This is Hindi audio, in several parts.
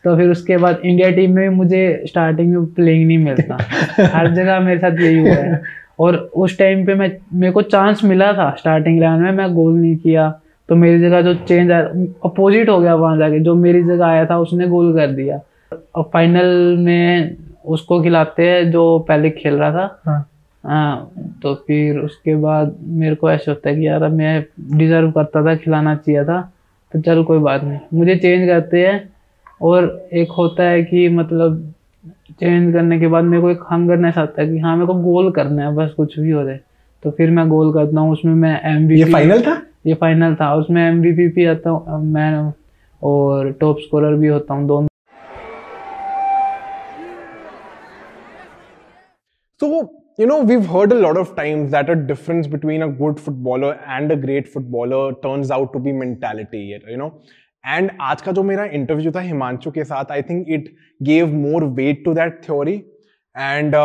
तो फिर उसके बाद इंडिया टीम में मुझे स्टार्टिंग में प्लेइंग नहीं मिलता। हर जगह मेरे साथ यही हुआ है। और उस टाइम पे मेरे को चांस मिला था स्टार्टिंग 11 में, मैं गोल नहीं किया, तो मेरी जगह जो चेंज आया अपोजिट हो गया, वहां जाके जो मेरी जगह आया था उसने गोल कर दिया। और फाइनल में उसको खिलाते हैं जो पहले खेल रहा था। हाँ, तो फिर उसके बाद मेरे को ऐसा होता है कि यार मैं डिजर्व करता था, खिलाना चाहिए था, तो चल कोई बात नहीं, मुझे चेंज करते हैं। और एक होता है कि मतलब चेंज करने के बाद मेरे को एक हंगरनेस आता है कि हाँ मेरे को गोल करना है, बस कुछ भी हो जाए। तो फिर मैं गोल करता हूँ, उसमें मैं MVP। ये फाइनल था, उसमें MVP भी आता हूँ मैं, और टॉप स्कोरर भी होता हूँ, दोनों। So, we've heard a lot of times that a difference between a good footballer and a great footballer turns out to be mentality. And आज का जो मेरा इंटरव्यू था हिमांशु के साथ, I think it gave more weight to that theory. And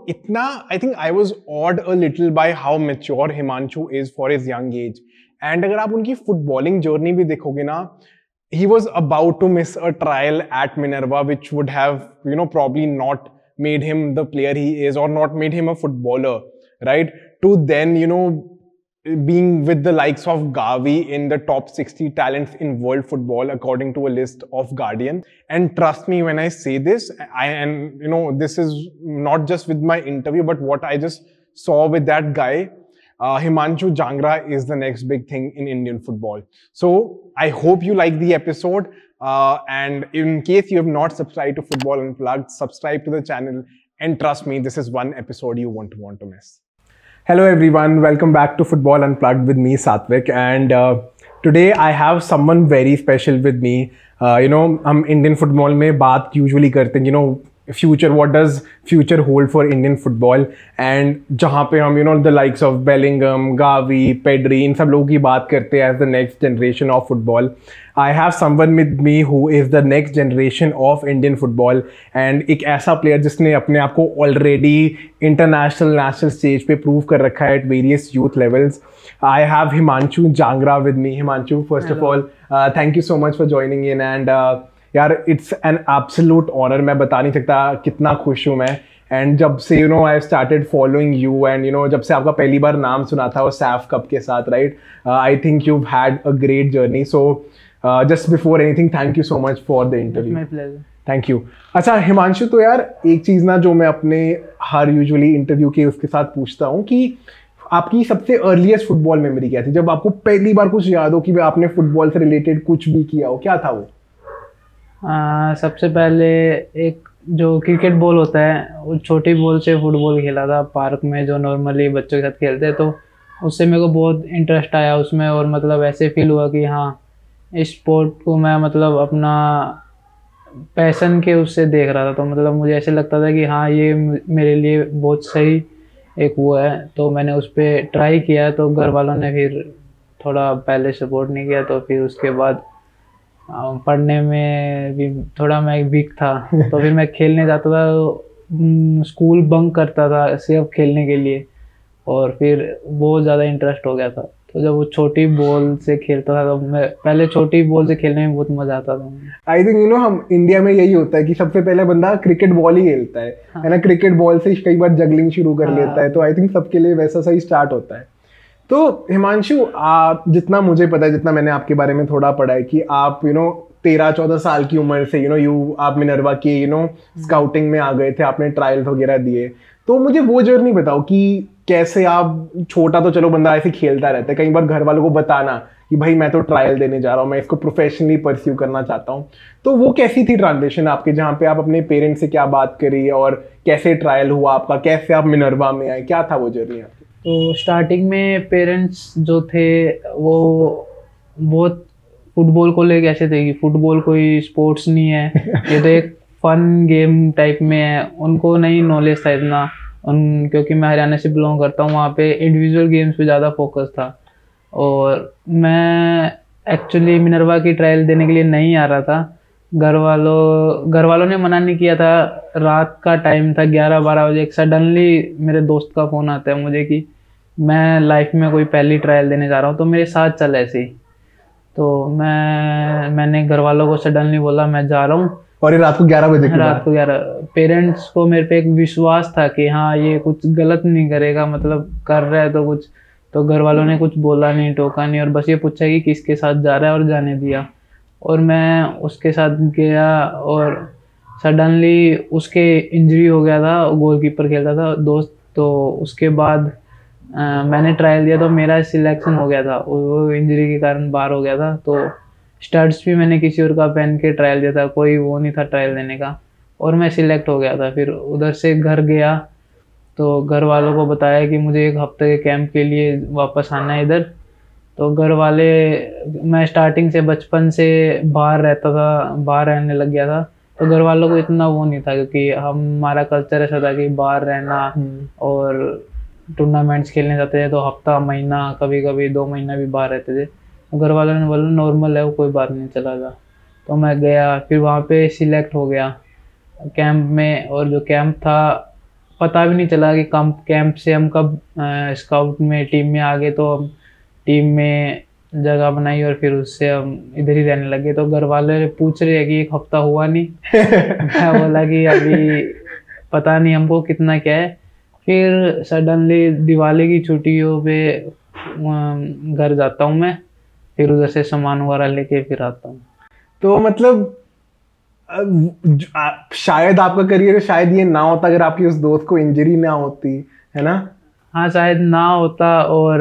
इतना I think I was awed a little by how mature Himanshu is for his young age. And अगर आप उनकी फुटबॉलिंग जर्नी भी देखोगे ना, he was about to miss a trial at Minerva, which would have, probably not made him the player he is, or not made him a footballer, right? To then, being with the likes of Gavi in the top 60 talents in world football, according to a list of Guardian. And trust me when I say this, this is not just with my interview, but what I just saw with that guy. Himanshu Jangra is the next big thing in Indian football. So I hope you like the episode. And in case you have not subscribed to Football Unplugged, subscribe to the channel. And trust me, this is one episode you won't want to miss. Hello everyone, welcome back to Football Unplugged with me, Satvik. And today I have someone very special with me. हम Indian football में बात usually करते हैं, future, what does future hold for Indian football, and जहाँ पे हम the likes of Bellingham, Gavi, Pedri, इन सब लोगों की बात करते हैं as the next generation of football. I have someone with me who is the next generation of Indian football, and एक ऐसा player जिसने अपने आप को already international national stage पे prove कर रखा है at various youth levels. I have Himanshu Jangra with me. Himanshu, first of all, thank you so much for joining in, and यार इट्स एन एब्सोल्यूट ऑनर। मैं बता नहीं सकता कितना खुश हूँ मैं। एंड जब से I started following you, and जब से आपका पहली बार नाम सुना था वो सैफ कप के साथ, right, I think you had a great journey. So just before anything, thank you so much for the interview. Thank you. अच्छा हिमांशु, तो यार एक चीज़ ना जो मैं अपने हर यूजुअली इंटरव्यू के उसके साथ पूछता हूँ कि आपकी सबसे अर्लीस्ट फुटबॉल मेमोरी क्या थी, जब आपको पहली बार कुछ याद हो कि आपने फुटबॉल से रिलेटेड कुछ भी किया हो, क्या था वो? सबसे पहले एक जो क्रिकेट बॉल होता है, वो छोटी बॉल से फुटबॉल खेला था पार्क में, जो नॉर्मली बच्चों के साथ खेलते हैं। तो उससे मेरे को बहुत इंटरेस्ट आया उसमें, और मतलब ऐसे फील हुआ कि हाँ इस स्पोर्ट को मैं मतलब अपना पैशन के उससे देख रहा था। तो मतलब मुझे ऐसे लगता था कि हाँ ये मेरे लिए बहुत सही एक वो है। तो मैंने उस पर ट्राई किया, तो घर वालों ने फिर थोड़ा पहले सपोर्ट नहीं किया। तो फिर उसके बाद पढ़ने में भी थोड़ा मैं वीक था, तो फिर मैं खेलने जाता था, स्कूल बंक करता था सिर्फ खेलने के लिए, और फिर बहुत ज़्यादा इंटरेस्ट हो गया था। तो जब वो छोटी बॉल से खेलता था, तो मैं पहले छोटी बॉल से खेलने में बहुत मजा आता था। आई थिंक हम इंडिया में यही होता है कि सबसे पहले बंदा क्रिकेट बॉल ही खेलता है, है ना, क्रिकेट बॉल से कई बार जगलिंग शुरू कर लेता है। तो आई थिंक सबके लिए वैसा सही स्टार्ट होता है। तो हिमांशु, आप जितना मुझे पता है, जितना मैंने आपके बारे में थोड़ा पढ़ा है कि आप 13-14 साल की उम्र से आप मिनर्वा के स्काउटिंग में आ गए थे, आपने ट्रायल्स वगैरह दिए। तो मुझे वो जर्नी बताओ कि कैसे आप, छोटा तो चलो बंदा ऐसे खेलता रहता है, कई बार घर वालों को बताना कि भाई मैं तो ट्रायल देने जा रहा हूँ, मैं इसको प्रोफेशनली परस्यू करना चाहता हूँ। तो वो कैसी थी ट्रांजिशन आपके, जहाँ पे आप अपने पेरेंट्स से क्या बात करी और कैसे ट्रायल हुआ आपका, कैसे आप मिनर्वा में आए, क्या था वो जर्नी आपकी? तो स्टार्टिंग में पेरेंट्स जो थे वो बहुत फुटबॉल को लेके ऐसे थे कि फुटबॉल कोई स्पोर्ट्स नहीं है, ये तो एक फन गेम टाइप में है। उनको नहीं नॉलेज था इतना, क्योंकि मैं हरियाणा से बिलोंग करता हूँ, वहाँ पे इंडिविजुअल गेम्स पे ज़्यादा फोकस था। और मैं एक्चुअली मिनर्वा की ट्रायल देने के लिए नहीं आ रहा था। घर वालों ने मना नहीं किया था। रात का टाइम था, 11-12 बजे, एक सडनली मेरे दोस्त का फ़ोन आता है मुझे कि मैं लाइफ में कोई पहली ट्रायल देने जा रहा हूँ, तो मेरे साथ चल ऐसे ही। तो मैंने घर वालों को सडनली बोला मैं जा रहा हूँ। और ये रात को 11 बजे की रात को 11। पेरेंट्स को मेरे पे एक विश्वास था कि हाँ ये कुछ गलत नहीं करेगा, मतलब कर रहा है तो कुछ। तो घर वालों ने कुछ बोला नहीं, टोका नहीं, और बस ये पूछा कि किसके साथ जा रहा है और जाने दिया। और मैं उसके साथ गया और सडनली उसके इंजरी हो गया था, गोलकीपर खेलता था दोस्त। तो उसके बाद मैंने ट्रायल दिया तो मेरा सिलेक्शन हो गया था, वो इंजरी के कारण बाहर हो गया था। तो स्टड्स भी मैंने किसी और का पहन के ट्रायल दिया था, कोई वो नहीं था ट्रायल देने का, और मैं सिलेक्ट हो गया था। फिर उधर से घर गया तो घर वालों को बताया कि मुझे 1 हफ्ते के कैंप के लिए वापस आना है इधर। तो घर वाले, मैं स्टार्टिंग से बचपन से बाहर रहता था, बाहर रहने लग गया था, तो घर वालों को इतना वो नहीं था, क्योंकि हमारा कल्चर ऐसा था कि बाहर रहना और टूर्नामेंट्स खेलने जाते थे तो हफ्ता, महीना, कभी कभी 2 महीना भी बाहर रहते थे। तो घर वालों ने बोला नॉर्मल है वो, कोई बात नहीं, चला जा। तो मैं गया, फिर वहाँ पे सिलेक्ट हो गया कैंप में। और जो कैंप था पता भी नहीं चला कि कैंप से हम कब स्काउट में टीम में आ गए। तो हम टीम में जगह बनाई और फिर उससे हम इधर ही रहने लगे। तो घर वाले पूछ रहे हैं कि 1 हफ्ता हुआ नहीं। मैं बोला कि अभी पता नहीं हमको कितना क्या है। फिर सडनली दिवाली की छुट्टियों पे घर जाता हूँ मैं, फिर उधर से सामान वगैरह लेके फिर आता हूँ। तो मतलब शायद आपका करियर शायद ये ना होता अगर आपकी उस दोस्त को इंजरी ना होती, है ना? हाँ शायद ना होता, और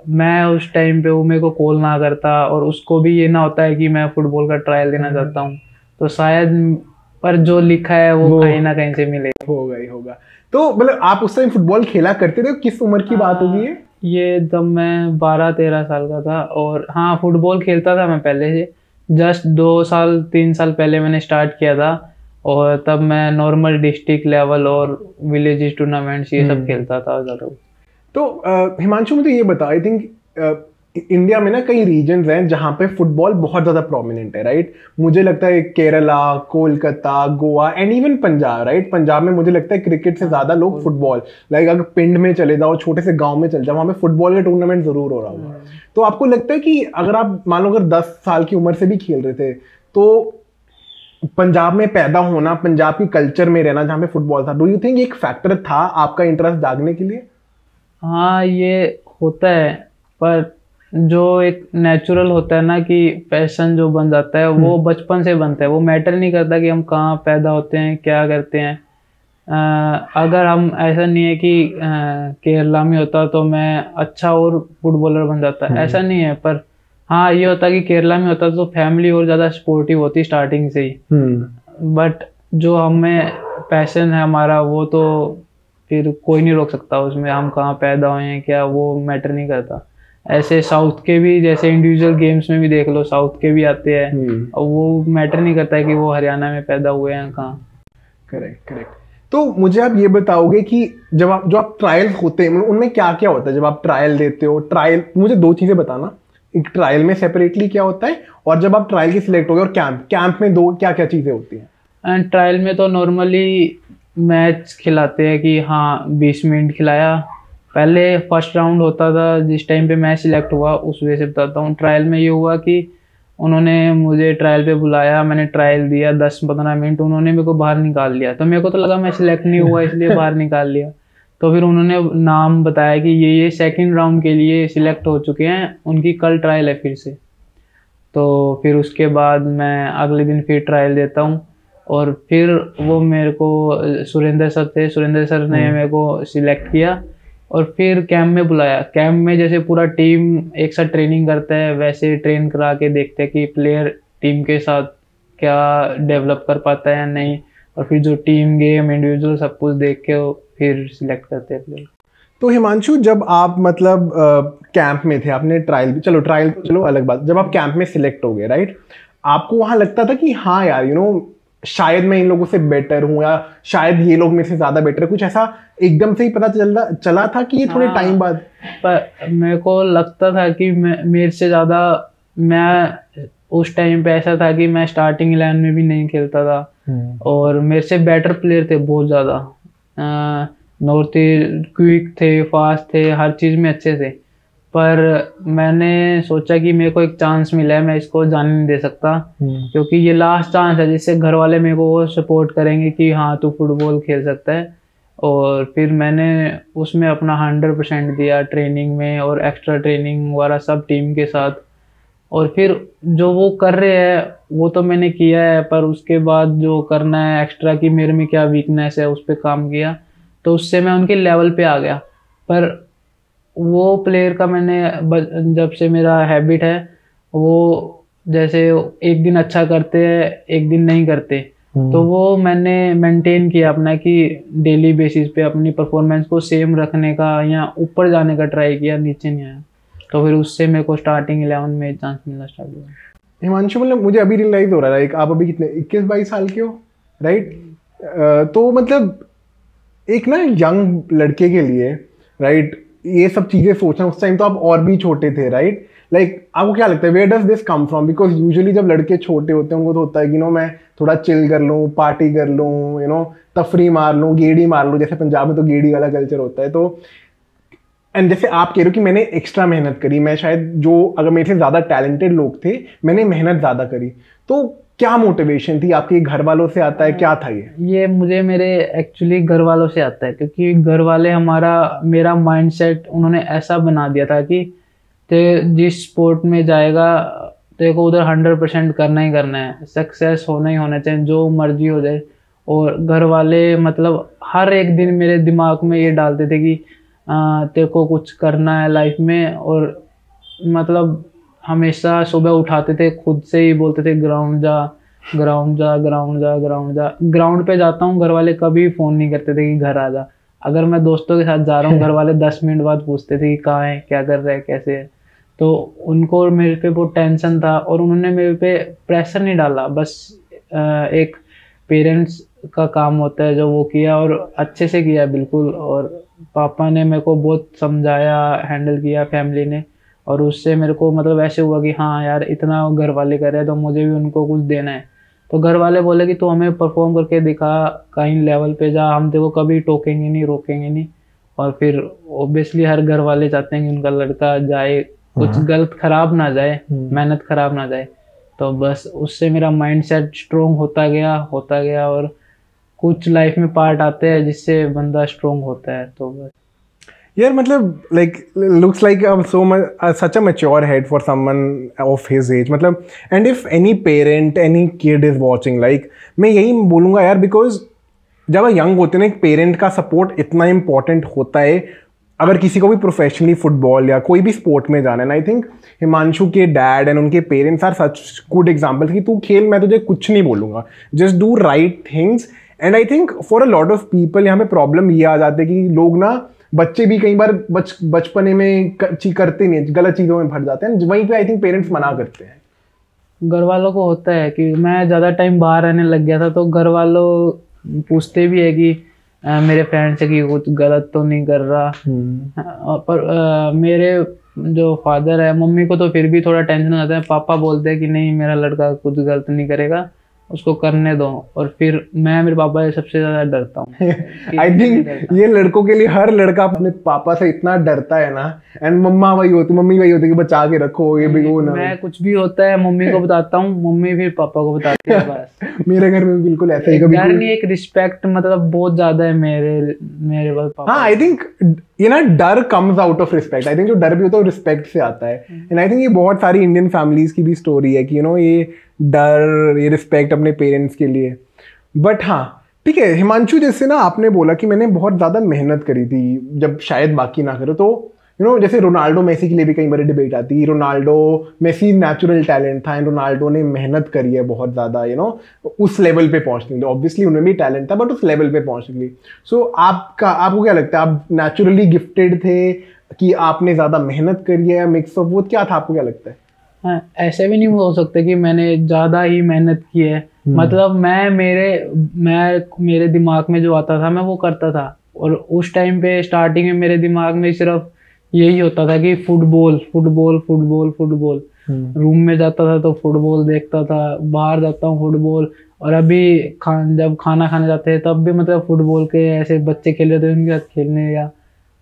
मैं उस टाइम पे वो मेरे को कॉल ना करता, और उसको भी ये ना होता है कि मैं फुटबॉल का ट्रायल देना चाहता हूँ, तो शायद। पर जो लिखा है वो कहीं ना कहीं से मिले, होगा ही होगा। तो मतलब आप उस टाइम फुटबॉल खेला करते थे? किस उम्र की बात होगी ये? ये जब मैं 12-13 साल का था। और हाँ, फुटबॉल खेलता था मैं पहले से, जस्ट 2-3 साल पहले मैंने स्टार्ट किया था। और तब मैं नॉर्मल डिस्ट्रिक्ट लेवल और विलेज टूर्नामेंट्स ये सब खेलता था ज़्यादा। तो हिमांशु मुझे ये बता, आई थिंक इंडिया में ना कई रीजन्स हैं जहाँ पे फुटबॉल बहुत ज़्यादा प्रोमिनेंट है, राइट? मुझे लगता है Kerala, Kolkata, Goa and even Punjab, right? Punjab में मुझे लगता है क्रिकेट से ज़्यादा लोग फुटबॉल, लाइक अगर पिंड में चले जाओ, छोटे से गांव में चले जाओ, वहाँ पे फुटबॉल का टूर्नामेंट ज़रूर हो रहा होगा। तो आपको लगता है कि अगर आप मान लो अगर 10 साल की उम्र से भी खेल रहे थे, तो पंजाब में पैदा होना, पंजाब की कल्चर में रहना जहाँ पे फुटबॉल था, डू यू थिंक एक फैक्टर था आपका इंटरेस्ट जागने के लिए? हाँ ये होता है, पर जो एक नेचुरल होता है ना कि पैशन जो बन जाता है वो बचपन से बनता है। वो मैटर नहीं करता कि हम कहाँ पैदा होते हैं, क्या करते हैं। अगर हम, ऐसा नहीं है कि केरला में होता तो मैं अच्छा और फुटबॉलर बन जाता, ऐसा नहीं है। पर हाँ ये होता कि केरला में होता तो फैमिली और ज़्यादा सपोर्टिव होती स्टार्टिंग से ही। बट जो हमें पैशन है हमारा, वो तो फिर कोई नहीं रोक सकता उसमें, हम कहाँ पैदा हुए हैं क्या, वो मैटर नहीं करता। ऐसे साउथ के भी, जैसे इंडिविजुअल गेम्स में भी देख लो, साउथ के भी आते हैं और वो मैटर नहीं करता है कि वो हरियाणा में पैदा हुए हैं कहाँ। Correct correct. तो मुझे आप ये बताओगे कि जब आप, जो आप ट्रायल्स होते हैं उनमें क्या क्या होता है जब आप ट्रायल देते हो? ट्रायल मुझे 2 चीजें बताना, एक ट्रायल में सेपरेटली क्या होता है, और जब आप ट्रायल की सिलेक्ट हो गए, और कैंप में क्या क्या चीजें होती हैं? एंड ट्रायल में तो नॉर्मली मैच खिलाते हैं कि हाँ 20 मिनट खिलाया। पहले फर्स्ट राउंड होता था, जिस टाइम पे मैं सिलेक्ट हुआ उस वजह से बताता हूँ। ट्रायल में ये हुआ कि उन्होंने मुझे ट्रायल पे बुलाया, मैंने ट्रायल दिया 10-15 मिनट, उन्होंने मेरे को बाहर निकाल लिया। तो मेरे को तो लगा मैं सिलेक्ट नहीं हुआ इसलिए बाहर निकाल लिया। तो फिर उन्होंने नाम बताया कि ये सेकंड राउंड के लिए सिलेक्ट हो चुके हैं, उनकी कल ट्रायल है फिर से। तो फिर उसके बाद मैं अगले दिन फिर ट्रायल देता हूँ, और फिर वो मेरे को सुरेंद्र सर थे, सुरेंद्र सर ने मेरे को सिलेक्ट किया और फिर कैंप में बुलाया। कैंप में जैसे पूरा टीम एक साथ ट्रेनिंग करता है, वैसे ट्रेन करा के देखते हैं कि प्लेयर टीम के साथ क्या डेवलप कर पाता है या नहीं, और फिर जो टीम गेम इंडिविजुअल सब कुछ देख के फिर सिलेक्ट करते हैं प्लेयर। तो हिमांशु, जब आप मतलब कैंप में थे, आपने ट्रायल भी, चलो ट्रायल तो चलो अलग बात, जब आप कैंप में सिलेक्ट हो गए, राइट, आपको वहां लगता था कि हाँ यार शायद मैं इन लोगों से बेटर हूँ, या शायद ये लोग मेरे से ज्यादा बेटर है? कुछ ऐसा एकदम से ही पता चला था कि ये थोड़े टाइम बाद? पर मेरे को लगता था कि मेरे से ज्यादा, मैं उस टाइम पे ऐसा था कि मैं स्टार्टिंग 11 में भी नहीं खेलता था, और मेरे से बेटर प्लेयर थे बहुत ज्यादा। नॉर्थ क्विक थे, फास्ट थे, हर चीज में अच्छे थे। पर मैंने सोचा कि मेरे को एक चांस मिला है, मैं इसको जाने नहीं दे सकता, क्योंकि ये लास्ट चांस है जिससे घर वाले मेरे को सपोर्ट करेंगे कि हाँ तू फुटबॉल खेल सकता है। और फिर मैंने उसमें अपना 100% दिया ट्रेनिंग में, और एक्स्ट्रा ट्रेनिंग वगैरह सब टीम के साथ। और फिर जो वो कर रहे हैं वो तो मैंने किया है, पर उसके बाद जो करना है एक्स्ट्रा कि मेरे में क्या वीकनेस है उस पर काम किया, तो उससे मैं उनके लेवल पे आ गया। पर वो प्लेयर का मैंने जब से मेरा हैबिट है, वो जैसे एक दिन अच्छा करते हैं एक दिन नहीं करते, तो वो मैंने मेंटेन किया अपना कि डेली बेसिस पे अपनी परफॉर्मेंस को सेम रखने का या ऊपर जाने का ट्राई किया, नीचे नहीं आया। तो फिर उससे मेरे को स्टार्टिंग 11 में चांस मिलना स्टार्ट हुआ। हिमांशु, मतलब मुझे अभी रियलाइज हो रहा है आप अभी कितने 21-22 साल के हो, राइट? तो मतलब एक ना यंग लड़के के लिए, राइट, ये सब चीजें सोचना, उस टाइम तो आप और भी छोटे थे, राइट? लाइक आपको क्या लगता है where does this come from? Because usually जब लड़के छोटे होते हैं उनको तो होता है कि मैं थोड़ा चिल कर लूँ, पार्टी कर लूँ, तफरी मार लूँ, गेड़ी मार लूँ, जैसे पंजाब में तो गेड़ी वाला कल्चर होता है। तो एंड जैसे आप कह रहे हो कि मैंने एक्स्ट्रा मेहनत करी, मैं शायद जो अगर मेरे से ज्यादा टैलेंटेड लोग थे मैंने मेहनत ज्यादा करी, तो क्या मोटिवेशन थी आपके? घर वालों से आता है, क्या था ये मुझे मेरे एक्चुअली घर वालों से आता है, क्योंकि घर वाले मेरा माइंडसेट उन्होंने ऐसा बना दिया था कि ते जिस स्पोर्ट में जाएगा तेरे को उधर 100% करना ही करना है, सक्सेस होना ही होना चाहिए, जो मर्जी हो जाए। और घर वाले मतलब हर एक दिन मेरे दिमाग में ये डालते थे कि तेरे को कुछ करना है लाइफ में। और मतलब हमेशा सुबह उठाते थे, खुद से ही बोलते थे ग्राउंड जा, ग्राउंड जा, ग्राउंड जा, ग्राउंड जा। ग्राउंड पे जाता हूँ, घर वाले कभी फ़ोन नहीं करते थे कि घर आ जा। अगर मैं दोस्तों के साथ जा रहा हूँ घर वाले 10 मिनट बाद पूछते थे कि कहाँ है, क्या कर रहे हैं, कैसे है। तो उनको मेरे पे वो टेंशन था, और उन्होंने मेरे पे प्रेशर नहीं डाला, बस एक पेरेंट्स का काम होता है जो वो किया, और अच्छे से किया बिल्कुल। और पापा ने मेरे को बहुत समझाया, हैंडल किया फैमिली ने, और उससे मेरे को मतलब ऐसे हुआ कि हाँ यार इतना घर वाले कर रहे हैं तो मुझे भी उनको कुछ देना है। तो घर वाले बोले कि तू हमें परफॉर्म करके दिखा, कहीं लेवल पे जा, हम देखो कभी टोकेंगे नहीं, रोकेंगे नहीं। और फिर ऑब्वियसली हर घर वाले चाहते हैं कि उनका लड़का जाए, कुछ गलत खराब ना जाए, मेहनत खराब ना जाए। तो बस उससे मेरा माइंडसेट स्ट्रोंग होता गया, और कुछ लाइफ में पार्ट आते हैं जिससे बंदा स्ट्रोंग होता है। तो बस यार मतलब like looks like so much such a mature head for someone of his age. मतलब and if any parent, any kid is watching, like मैं यही बोलूँगा यार, बिकॉज जब यंग होते हैं ना एक पेरेंट का सपोर्ट इतना इंपॉर्टेंट होता है अगर किसी को भी प्रोफेशनली फुटबॉल या कोई भी स्पोर्ट में जाना है। आई थिंक हिमांशु के डैड एंड उनके parents are such good example कि तू खेल, मैं तुझे कुछ नहीं बोलूँगा, just do right things. And I think for a lot of people यहाँ पे प्रॉब्लम ये आ जाती है कि लोग ना, बच्चे भी कई बार बचपने में करते नहीं, गलत चीज़ों में भर जाते हैं, वहीं पे आई थिंक पेरेंट्स मना करते हैं। घर वालों को होता है कि मैं ज़्यादा टाइम बाहर रहने लग गया था, तो घर वालों पूछते भी है कि मेरे फ्रेंड से कि कुछ गलत तो नहीं कर रहा। पर मेरे जो फादर है, मम्मी को तो फिर भी थोड़ा टेंशन हो जाता है। पापा बोलते हैं कि नहीं मेरा लड़का कुछ गलत नहीं करेगा, उसको करने दो। और फिर मैं मेरे पापा से सबसे ज़्यादा डरता हूँ। आई थिंक ये लड़कों के लिए, हर लड़का अपने पापा से इतना डरता है ना। एंड मम्मी वही होती कि बचा के रखो, ये भी वो ना, मैं कुछ भी होता है मम्मी को बताता हूँ, मम्मी फिर पापा को बताती है बस। मेरे घर में बिल्कुल ऐसा ही कभी डर नहीं, एक रिस्पेक्ट मतलब बहुत ज्यादा है मेरे पापा। हाँ, आई थिंक ये ना डर comes out of respect. I think जो डर भी होता है वो रिस्पेक्ट से आता है। एंड आई थिंक ये बहुत सारी इंडियन फैमिलीज की भी स्टोरी है कि ये डर, ये रिस्पेक्ट अपने पेरेंट्स के लिए। बट हाँ ठीक है हिमांशु, जैसे ना आपने बोला कि मैंने बहुत ज़्यादा मेहनत करी थी जब शायद बाकी ना करो, तो जैसे रोनाल्डो मेसी के लिए भी कई बार डिबेट आती है। रोनाल्डो मेसी नेचुरल टैलेंट था एंड रोनाल्डो ने मेहनत करी है बहुत ज़्यादा उस लेवल पे पहुंचने के लिए। ऑब्वियसली उनमें भी टैलेंट था बट उस लेवल पे पहुंचने के लिए। सो आपको क्या लगता है, आप नेचुरली गिफ्टेड थे कि आपने ज़्यादा मेहनत करी है, मिक्स ऑफ बोथ, क्या था, आपको क्या लगता है? हाँ, ऐसे भी नहीं हो सकता कि मैंने ज़्यादा ही मेहनत की है। मतलब मेरे दिमाग में जो आता था मैं वो करता था। और उस टाइम पे स्टार्टिंग में मेरे दिमाग में सिर्फ यही होता था कि football football football football. Room में जाता था तो फुटबॉल देखता था, बाहर जाता हूँ फुटबॉल। और अभी जब खाना खाने जाते हैं तब भी मतलब फुटबॉल के ऐसे बच्चे खेल रहे थे उनके साथ खेलने गया।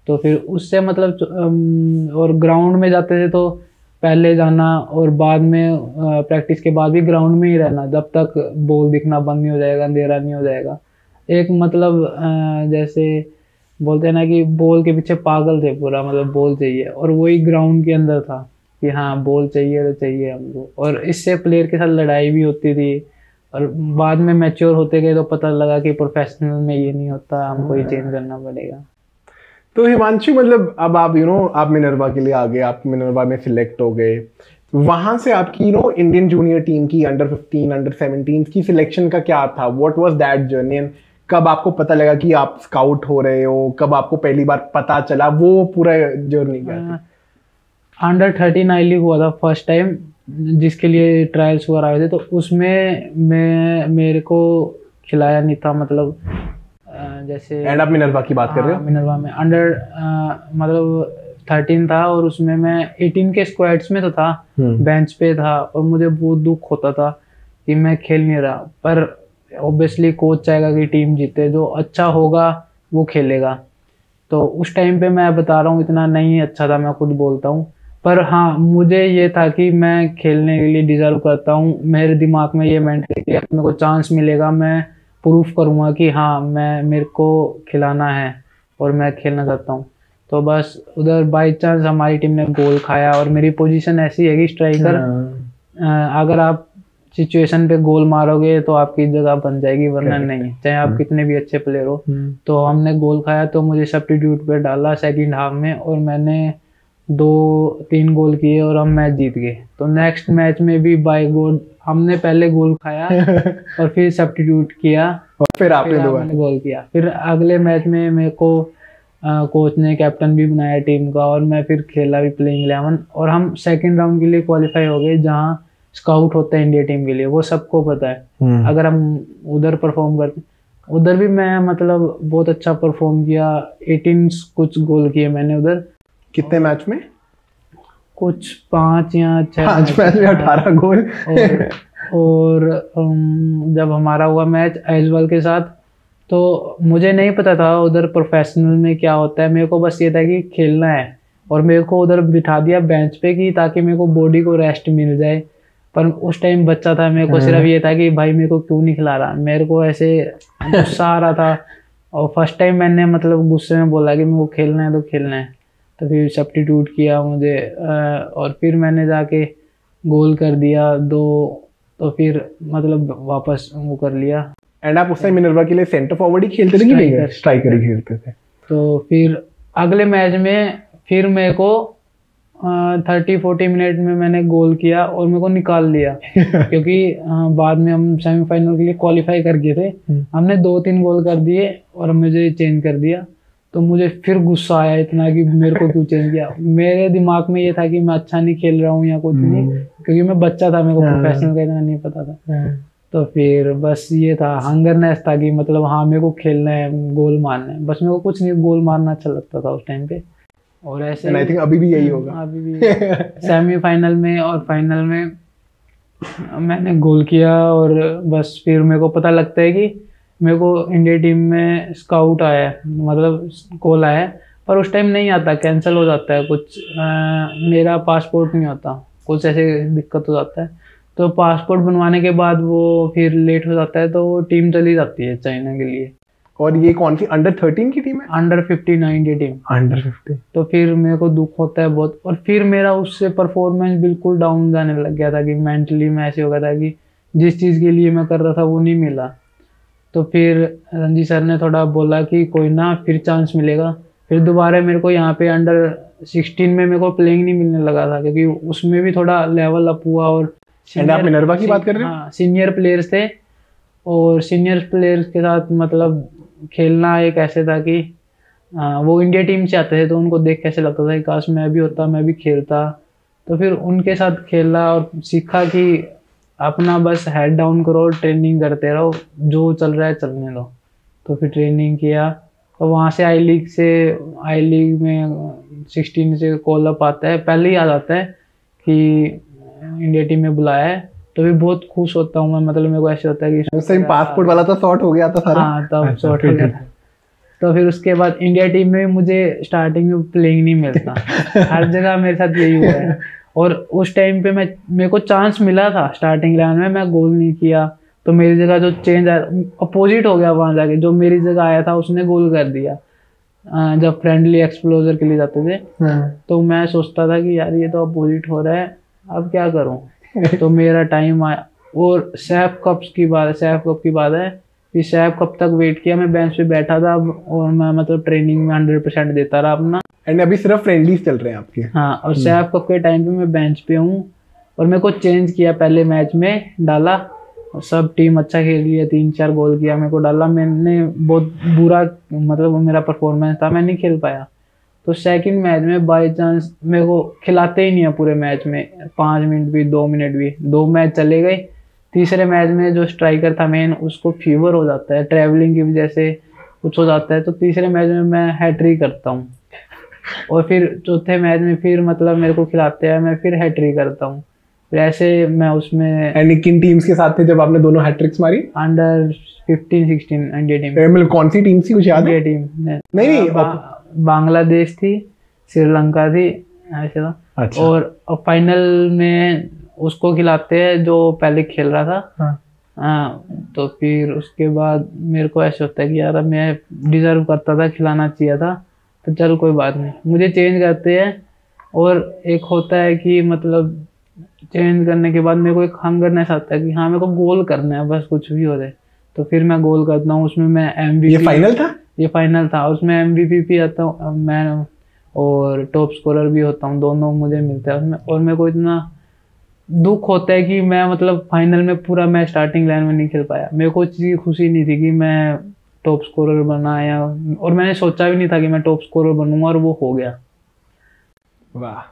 तो फिर उससे मतलब और ग्राउंड में जाते थे तो पहले जाना और बाद में प्रैक्टिस के बाद भी ग्राउंड में ही रहना जब तक बॉल दिखना बंद नहीं हो जाएगा, अंधेरा नहीं हो जाएगा। एक मतलब जैसे बोलते हैं ना कि बॉल के पीछे पागल थे पूरा, मतलब बॉल चाहिए, और वही ग्राउंड के अंदर था कि हाँ बॉल चाहिए तो चाहिए हमको। और इससे प्लेयर के साथ लड़ाई भी होती थी, और बाद में मैच्योर होते गए तो पता लगा कि प्रोफेशनल में ये नहीं होता, हमको ये चेंज करना पड़ेगा। तो हिमांशु मतलब अब आप आप मिनर्वा के लिए आ गए, आप मिनर्वा में सिलेक्ट हो गए, वहां से आपकी इंडियन जूनियर टीम की अंडर 15 अंडर 17 की सिलेक्शन का क्या था? What was that journey? कब आपको पता लगा कि आप स्काउट हो रहे हो? कब आपको पहली बार पता चला? वो पूरा जर्नी क्या थी? अंडर 13 आई लीग हुआ था फर्स्ट टाइम, जिसके लिए ट्रायल्स वगैरह आए थे, तो उसमें मेरे को खिलाया नहीं था, मतलब जैसे एंड आप मिनर्वा की बात कर रहे हो? मिनर्वा में अंडर मतलब 13 था, और उसमें मैं 18 के स्क्वाड्स में तो था, बेंच पे था, और मुझे बहुत दुख होता था कि मैं खेल नहीं रहा। पर ऑब्वियसली कोच चाहेगा कि टीम जीते, जो अच्छा होगा वो खेलेगा। तो उस टाइम पे मैं बता रहा हूँ इतना नहीं अच्छा था, मैं खुद बोलता हूँ, पर हाँ मुझे ये था कि मैं खेलने के लिए डिजर्व करता हूँ। मेरे दिमाग में ये मेंटलिटी है, मेरे को चांस मिलेगा, मैं प्रूफ करूँगा कि हाँ मेरे को खिलाना है और मैं खेलना चाहता हूँ। तो बस उधर बाई चांस हमारी टीम ने गोल खाया, और मेरी पोजीशन ऐसी है कि स्ट्राइकर, अगर आप सिचुएशन पे गोल मारोगे तो आपकी जगह बन जाएगी, वरना नहीं, चाहे आप कितने भी अच्छे प्लेयर हो। तो हमने गोल खाया, तो मुझे सब्स्टिट्यूट पे डाला सेकंड हाफ में, और मैंने 2-3 गोल किए और हम मैच जीत गए। तो नेक्स्ट मैच में भी बाय गोल हमने पहले गोल खाया और फिर सब्स्टिट्यूट किया, और फिर आपने गोल किया। फिर अगले मैच में मेरे को कोच ने कैप्टन भी बनाया टीम का, और मैं फिर खेला भी प्लेइंग 11, और हम सेकंड राउंड के लिए क्वालिफाई हो गए, जहाँ स्काउट होता है इंडिया टीम के लिए, वो सबको पता है। अगर हम उधर परफॉर्म करते, उधर भी मैं मतलब बहुत अच्छा परफॉर्म किया, 18 कुछ गोल किए मैंने उधर। कितने मैच में? कुछ 5 या 6 मैच में 18 गोल। और जब हमारा हुआ मैच आइजवाल के साथ, तो मुझे नहीं पता था उधर प्रोफेशनल में क्या होता है, मेरे को बस ये था कि खेलना है, और मेरे को उधर बिठा दिया बेंच पे कि ताकि मेरे को बॉडी को रेस्ट मिल जाए। पर उस टाइम बच्चा था, मेरे को सिर्फ ये था कि भाई मेरे को क्यों नहीं खिला रहा, मेरे को ऐसे गुस्सा आ रहा था। और फर्स्ट टाइम मैंने मतलब गुस्से में बोला कि मेरे को खेलना है तो खेलना है, तो फिर सब्स्टिट्यूट किया मुझे, और फिर मैंने जाके गोल कर दिया 2, तो फिर मतलब वापस वो कर लिया। एंड आप उस टाइम मिनर्वा के लिए सेंटर फॉरवर्ड ही खेलते थे कि विंगर? स्ट्राइकर ही खेलते थे। तो फिर अगले मैच में फिर मेरे को 30-40 मिनट में मैंने गोल किया और मेरे को निकाल लिया क्योंकि बाद में हम सेमीफाइनल के लिए क्वालिफाई कर गए थे, हमने 2-3 गोल कर दिए और मुझे चेंज कर दिया। तो मुझे फिर गुस्सा आया इतना कि मेरे को क्यों चेंज किया। मेरे दिमाग में ये था कि मैं अच्छा नहीं खेल रहा हूँ या कुछ नहीं, क्योंकि मैं बच्चा था, मेरे को प्रोफेशनल का इतना नहीं पता था। तो फिर बस ये था, हंगरनेस था कि मतलब हाँ मेरे को खेलना है, गोल मारना है, बस मेरे को कुछ नहीं, गोल मारना अच्छा लगता था उस टाइम पे। और ऐसे आई थिंक अभी भी यही होगा। अभी भी सेमीफाइनल में और फाइनल में मैंने गोल किया, और बस फिर मेरे को पता लगता है कि मेरे को इंडिया टीम में स्काउट आया है, मतलब कॉल आया है, पर उस टाइम नहीं आता, कैंसिल हो जाता है कुछ, मेरा पासपोर्ट नहीं होता, कुछ ऐसे दिक्कत हो जाता है। तो पासपोर्ट बनवाने के बाद वो फिर लेट हो जाता है, तो वो टीम चली जाती है चाइना के लिए। और ये कौन सी अंडर 13 की टीम है? Under 15 India team. अंडर 15। तो फिर मेरे को दुख होता है बहुत, और फिर मेरा उससे परफॉर्मेंस बिल्कुल डाउन जाने लग गया था कि मेंटली मैं ऐसे हो गया था कि जिस चीज़ के लिए मैं कर रहा था वो नहीं मिला। तो फिर रणजी सर ने थोड़ा बोला कि कोई ना, फिर चांस मिलेगा। फिर दोबारा मेरे को यहाँ पे अंडर 16 में मेरे को प्लेइंग नहीं मिलने लगा था, क्योंकि उसमें भी थोड़ा लेवल अप हुआ। और आप मिनर्वा की बात कर रहे हो? हाँ, सीनियर प्लेयर्स थे, और सीनियर प्लेयर्स के साथ मतलब खेलना एक ऐसे था कि वो इंडिया टीम से आते थे, तो उनको देख कैसे लगता था कि काश मैं भी होता, मैं भी खेलता। तो फिर उनके साथ खेला और सीखा कि अपना बस हेड डाउन करो, ट्रेनिंग करते रहो, जो चल रहा है चलने दो। तो फिर ट्रेनिंग किया, तो वहाँ से आई लीग में 16 से कॉल अप आता है, पहले ही आ जाता है कि इंडिया टीम में बुलाया है। तो भी बहुत खुश होता हूँ मैं, मतलब मेरे को ऐसे होता है कि उस टाइम पासपोर्ट वाला तो सॉर्ट हो गया था सारा। हाँ, तब सॉर्ट हो गया था। तो फिर उसके बाद इंडिया टीम में मुझे स्टार्टिंग में प्लेइंग नहीं मिलता। हर जगह मेरे साथ यही हुआ है। और उस टाइम पे मेरे को चांस मिला था स्टार्टिंग इलेवन में, मैं गोल नहीं किया, तो मेरी जगह जो चेंज आया अपोजिट हो गया, वहां जाके जो मेरी जगह आया था उसने गोल कर दिया। जब फ्रेंडली एक्सप्लोजर के लिए जाते थे तो मैं सोचता था कि यार ये तो अपोजिट हो रहा है, अब क्या करूं। तो मेरा टाइम आया। और सैफ कप की बात है कि सैफ कप तक वेट किया, मैं बेंच पे बैठा था और मैं मतलब ट्रेनिंग में 100% देता रहा अपना। एंड अभी सिर्फ फ्रेंडलीज चल रहे हैं आपके? हाँ, और सैफ कप के टाइम पे मैं बेंच पे हूँ और मेरे को चेंज किया, पहले मैच में डाला और सब टीम अच्छा खेल रही है, 3-4 गोल किया, मेरे को डाला, मैंने बहुत बुरा मतलब मेरा परफॉर्मेंस था, मैं नहीं खेल पाया। तो सेकंड मैच में बाय चांस मेरे को खिलाते ही नहीं है पूरे मैच में, 5 मिनट भी 2 मिनट भी, 2 मैच चले गए। तीसरे मैच में जो स्ट्राइकर था मेन, उसको फीवर हो जाता है, ट्रैवलिंग की वजह से कुछ हो जाता है, तो तीसरे मैच में मैं हैट्रिक करता हूँ। और फिर चौथे मैच में फिर मतलब मेरे को खिलाते हैं, मैं फिर हैट्रिक करता हूँ। फिर ऐसे मैं उसमें। एंड किन टीम्स के साथ थे जब आपने दोनों हैट्रिक्स मारी? Under 15-16 India team. मतलब कौन सी टीम थी, कुछ याद है? इंडिया टीम नहीं, बांग्लादेश थी, श्रीलंका थी, ऐसे था। अच्छा। और फाइनल में उसको खिलाते हैं जो पहले खेल रहा था। तो फिर उसके बाद मेरे को ऐसा होता है कि यार मैं डिजर्व करता था, खिलाना चाहिए था, तो चल कोई बात नहीं, मुझे चेंज करते हैं। और एक होता है कि मतलब चेंज करने के बाद मेरे को एक हंगरनेस आता है कि हाँ मेरे को गोल करना है, बस कुछ भी हो जाए। तो फिर मैं गोल करता हूँ, उसमें मैं MVP। ये फाइनल था? ये फाइनल था, उसमें MVP भी आता हूँ मैं और टॉप स्कोरर भी होता हूँ, दोनों मुझे मिलता है उसमें। और मेरे को इतना दुख होता है कि मैं मतलब फाइनल में पूरा मैं स्टार्टिंग लाइन में नहीं खेल पाया। मेरे को चीज़ खुशी नहीं थी कि मैं टॉप स्कोरर बना, या और मैंने सोचा भी नहीं था कि मैं टॉप स्कोरर बनूंगा, और वो हो गया। वाह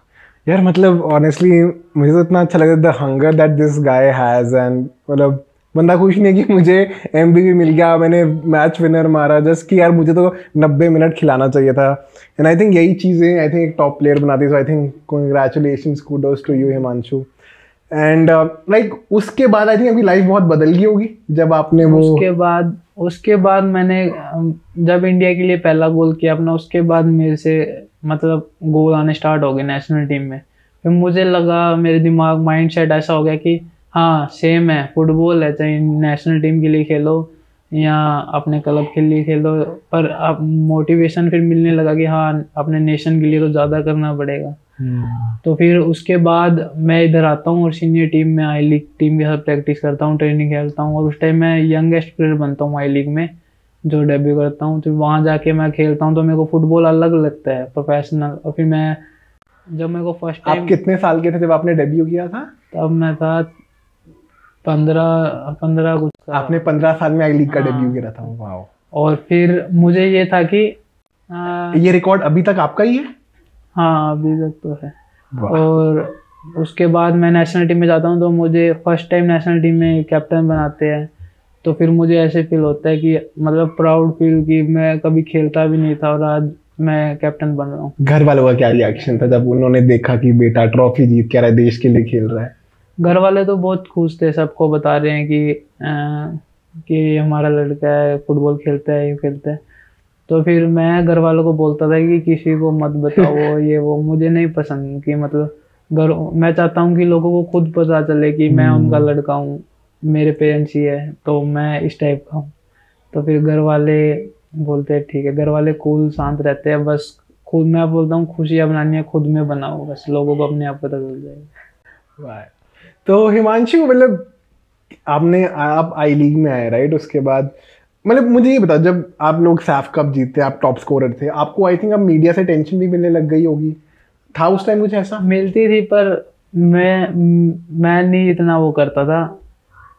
यार, मतलब ऑनेस्टली मुझे तो इतना अच्छा लगा, the hunger that this guy has. And मतलब बंदा खुश नहीं है कि मुझे MVP मिल गया, मैंने मैच विनर मारा, जस्ट कि यार मुझे तो 90 मिनट खिलाना चाहिए था। एंड आई थिंक यही चीज़ें आई थिंक एक टॉप प्लेयर बनाती है। So I think congratulations, kudos to you Himanshu. And like उसके बाद आई थिंक अभी लाइफ बहुत बदल गई होगी जब आपने वो। उसके बाद मैंने जब इंडिया के लिए पहला गोल किया अपना, उसके बाद मेरे से मतलब गोल आने स्टार्ट हो गए नेशनल टीम में। फिर मुझे लगा, मेरे दिमाग माइंड सेट ऐसा हो गया कि हाँ सेम है, फुटबॉल है, चाहे नेशनल टीम के लिए खेलो या अपने क्लब के लिए खेलो, पर अब मोटिवेशन फिर मिलने लगा कि हाँ अपने नेशन के लिए तो ज़्यादा करना पड़ेगा। तो फिर उसके बाद मैं इधर आता हूँ और सीनियर टीम में आई लीग टीम के साथ प्रैक्टिस करता हूँ, ट्रेनिंग खेलता हूँ, और उस टाइम मैं यंगेस्ट प्लेयर बनता हूँ आई लीग में जो डेब्यू करता हूँ। तो वहाँ जाके मैं खेलता हूँ तो मेरे को फुटबॉल अलग लगता है, प्रोफेशनल। और फिर मैं जब मेरे को फर्स्ट टाइम। आप कितने साल के थे जब आपने डेब्यू किया था? तब मैं था 15 कुछ। आपने 15 साल में आई लीग का डेब्यू किया था? वाह। और फिर मुझे ये था कि ये रिकॉर्ड अभी तक आपका ही है? हाँ अभी तक तो है। और उसके बाद मैं नेशनल टीम में जाता हूँ तो मुझे फर्स्ट टाइम नेशनल टीम में कैप्टन बनाते हैं। तो फिर मुझे ऐसे फील होता है कि मतलब प्राउड फील कि मैं कभी खेलता भी नहीं था और आज मैं कैप्टन बन रहा हूँ। घर वालों का क्या रिएक्शन था जब उन्होंने देखा कि बेटा ट्रॉफी जीत के रहा है, देश के लिए खेल रहा है? घर वाले तो बहुत खुश थे, सबको बता रहे हैं कि हमारा लड़का है, फुटबॉल खेलता है, ये खेलता है। तो फिर मैं घर वालों को बोलता था कि किसी को मत बताओ ये वो, मुझे नहीं पसंद कि मतलब मैं चाहता हूँ कि लोगों को खुद पता चले कि मैं उनका लड़का हूँ, मेरे पेरेंट्स ही है, तो मैं इस टाइप का हूँ। तो फिर घर वाले बोलते हैं ठीक है, घर वाले कूल शांत रहते हैं, बस खुद मैं बोलता हूँ खुशियाँ बनानी है खुद में बनाओ, बस लोगों को अपने आप पता चल जाएगा। तो हिमांशु मतलब आप आई लीग में आए राइट, उसके बाद मतलब मुझे ये बता, जब आप लोग सैफ कप जीतते, आप टॉप स्कोरर थे, आपको आई थिंक अब मीडिया से टेंशन भी मिलने लग गई होगी, था उस टाइम कुछ ऐसा? मिलती थी पर मैं नहीं इतना वो करता था।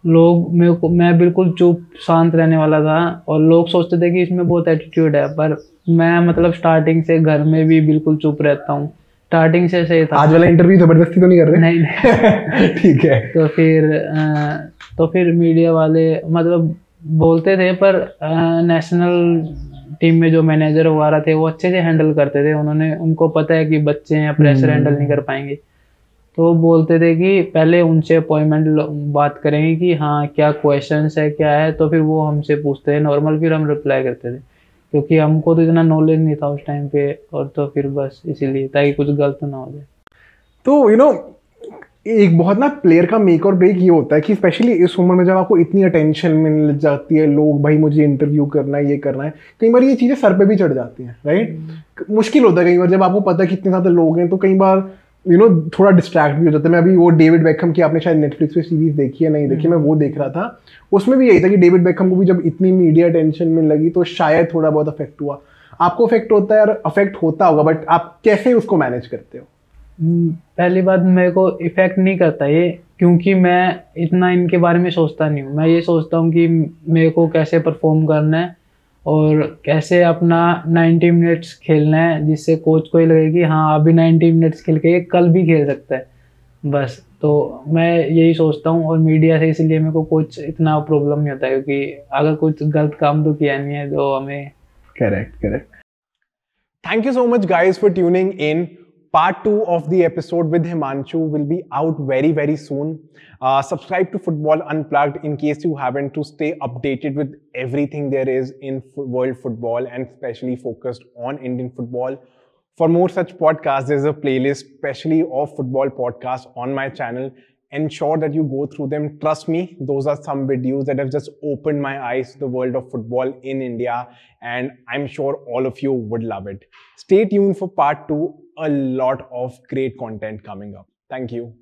लोग मैं बिल्कुल चुप शांत रहने वाला था और लोग सोचते थे कि इसमें बहुत एटीट्यूड है, पर मैं मतलब स्टार्टिंग से घर में भी बिल्कुल चुप रहता हूँ, स्टार्टिंग से सही था। आज वाला इंटरव्यू जबरदस्ती तो नहीं कर रहे? नहीं। ठीक है। तो फिर मीडिया वाले मतलब बोलते थे, पर नेशनल टीम में जो मैनेजर वगैरह थे वो अच्छे से हैंडल करते थे, उनको पता है कि बच्चे हैं, प्रेशर हैंडल नहीं कर पाएंगे। तो बोलते थे कि पहले उनसे अपॉइंटमेंट बात करेंगे कि हाँ क्या क्वेश्चंस है क्या है, तो फिर वो हमसे पूछते थे नॉर्मल, फिर हम रिप्लाई करते थे। क्योंकि हमको तो इतना नॉलेज नहीं था उस टाइम पे, और तो फिर बस इसीलिए, ताकि कुछ गलत ना हो जाए। तो एक बहुत ना प्लेयर का मेक और ब्रेक ये होता है कि स्पेशली इस उम्र में जब आपको इतनी अटेंशन मिल जाती है, लोग भाई मुझे इंटरव्यू करना है, ये करना है, कई बार ये चीज़ें सर पे भी चढ़ जाती हैं, राइट। मुश्किल होता है कई बार जब आपको पता है कितने ज़्यादा लोग हैं, तो कई बार थोड़ा डिस्ट्रैक्ट भी हो जाता है। मैं अभी वो डेविड बेकहम की, आपने शायद नेटफ्लिक्स पे सीरीज देखी है, नहीं देखी, मैं वो देख रहा था, उसमें भी यही था कि डेविड बेकहम को भी जब इतनी मीडिया अटेंशन में लगी तो शायद थोड़ा बहुत अफेक्ट हुआ। आपको अफेक्ट होता है, और अफेक्ट होता होगा, बट आप कैसे उसको मैनेज करते हो? पहली बात, मेरे को इफेक्ट नहीं करता ये, क्योंकि मैं इतना इनके बारे में सोचता नहीं हूँ। मैं ये सोचता हूँ कि मेरे को कैसे परफॉर्म करना है और कैसे अपना 90 मिनट्स खेलना है, जिससे कोच को ये लगे कि हाँ अभी 90 मिनट्स खेल के ये कल भी खेल सकता है, बस। तो मैं यही सोचता हूँ, और मीडिया से इसलिए मेरे को कुछ इतना प्रॉब्लम नहीं होता है, क्योंकि अगर कुछ गलत काम तो किया नहीं है तो हमें। Correct. Thank you so much, guys, for tuning in. Part 2 of the episode with Himanshu will be out very, very soon. Subscribe to Football Unplugged in case you haven't, to stay updated with everything there is in world football, and especially focused on Indian football. For more such podcasts, there's a playlist specially of football podcasts on my channel. Ensure that you go through them. Trust me, those are some videos that have just opened my eyes to the world of football in India, and I'm sure all of you would love it. Stay tuned for part 2. A lot of great content coming up. Thank you.